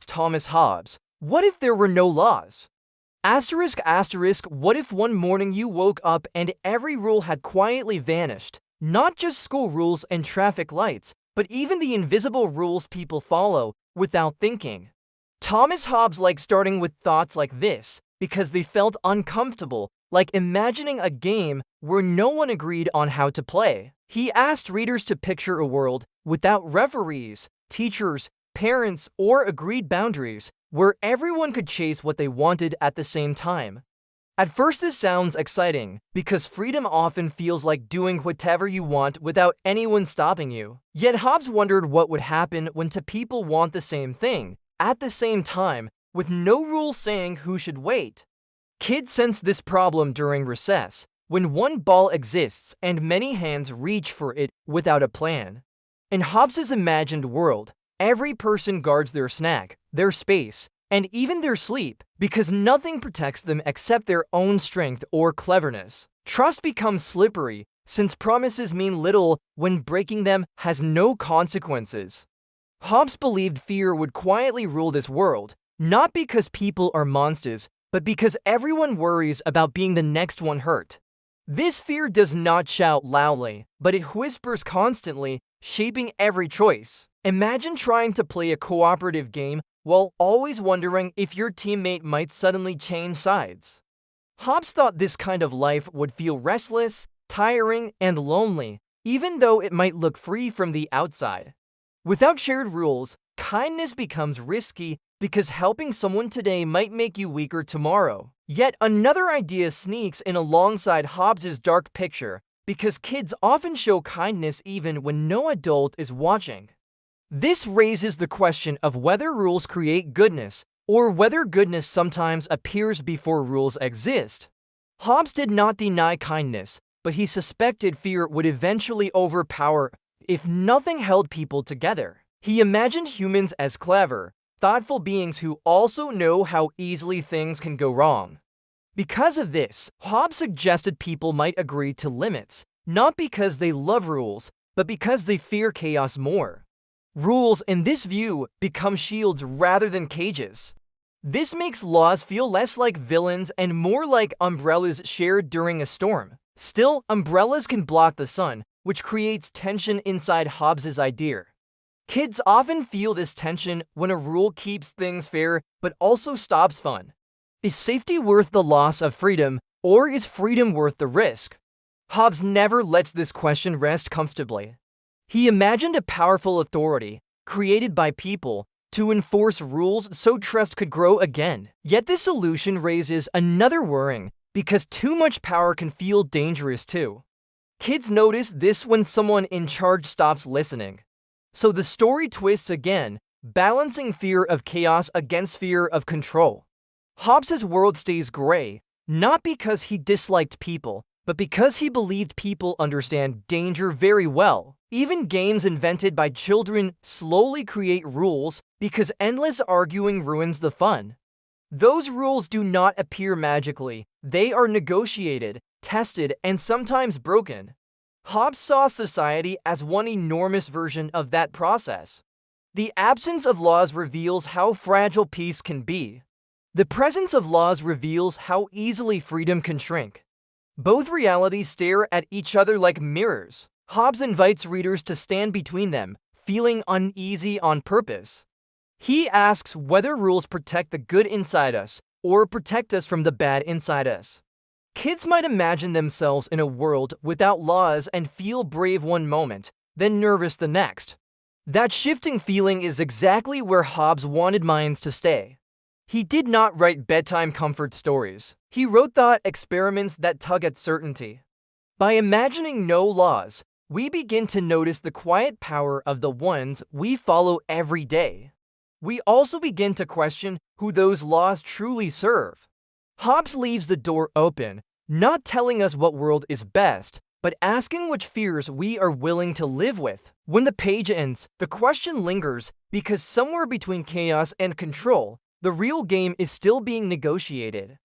Thomas Hobbes. What if there were no laws? What if one morning you woke up and every rule had quietly vanished? Not just school rules and traffic lights, but even the invisible rules people follow without thinking. Thomas Hobbes liked starting with thoughts like this because they felt uncomfortable, like imagining a game where no one agreed on how to play. He asked readers to picture a world without referees, teachers, parents, or agreed boundaries, where everyone could chase what they wanted at the same time. At first this sounds exciting, because freedom often feels like doing whatever you want without anyone stopping you. Yet Hobbes wondered what would happen when two people want the same thing, at the same time, with no rules saying who should wait. Kids sense this problem during recess, when one ball exists and many hands reach for it without a plan. In Hobbes's imagined world, every person guards their snack, their space, and even their sleep, because nothing protects them except their own strength or cleverness. Trust becomes slippery, since promises mean little when breaking them has no consequences. Hobbes believed fear would quietly rule this world, not because people are monsters, but because everyone worries about being the next one hurt. This fear does not shout loudly, but it whispers constantly, shaping every choice. Imagine trying to play a cooperative game while always wondering if your teammate might suddenly change sides. Hobbes thought this kind of life would feel restless, tiring, and lonely, even though it might look free from the outside. Without shared rules, kindness becomes risky because helping someone today might make you weaker tomorrow. Yet another idea sneaks in alongside Hobbes's dark picture, because kids often show kindness even when no adult is watching. This raises the question of whether rules create goodness, or whether goodness sometimes appears before rules exist. Hobbes did not deny kindness, but he suspected fear would eventually overpower if nothing held people together. He imagined humans as clever, thoughtful beings who also know how easily things can go wrong. Because of this, Hobbes suggested people might agree to limits, not because they love rules, but because they fear chaos more. Rules, in this view, become shields rather than cages. This makes laws feel less like villains and more like umbrellas shared during a storm. Still, umbrellas can block the sun, which creates tension inside Hobbes's idea. Kids often feel this tension when a rule keeps things fair but also stops fun. Is safety worth the loss of freedom, or is freedom worth the risk? Hobbes never lets this question rest comfortably. He imagined a powerful authority, created by people, to enforce rules so trust could grow again. Yet this solution raises another worrying, because too much power can feel dangerous too. Kids notice this when someone in charge stops listening. So the story twists again, balancing fear of chaos against fear of control. Hobbes's world stays gray, not because he disliked people, but because he believed people understand danger very well. Even games invented by children slowly create rules because endless arguing ruins the fun. Those rules do not appear magically. They are negotiated, tested, and sometimes broken. Hobbes saw society as one enormous version of that process. The absence of laws reveals how fragile peace can be. The presence of laws reveals how easily freedom can shrink. Both realities stare at each other like mirrors. Hobbes invites readers to stand between them, feeling uneasy on purpose. He asks whether rules protect the good inside us or protect us from the bad inside us. Kids might imagine themselves in a world without laws and feel brave one moment, then nervous the next. That shifting feeling is exactly where Hobbes wanted minds to stay. He did not write bedtime comfort stories. He wrote thought experiments that tug at certainty. By imagining no laws, we begin to notice the quiet power of the ones we follow every day. We also begin to question who those laws truly serve. Hobbes leaves the door open, not telling us what world is best, but asking which fears we are willing to live with. When the page ends, the question lingers because somewhere between chaos and control, the real game is still being negotiated.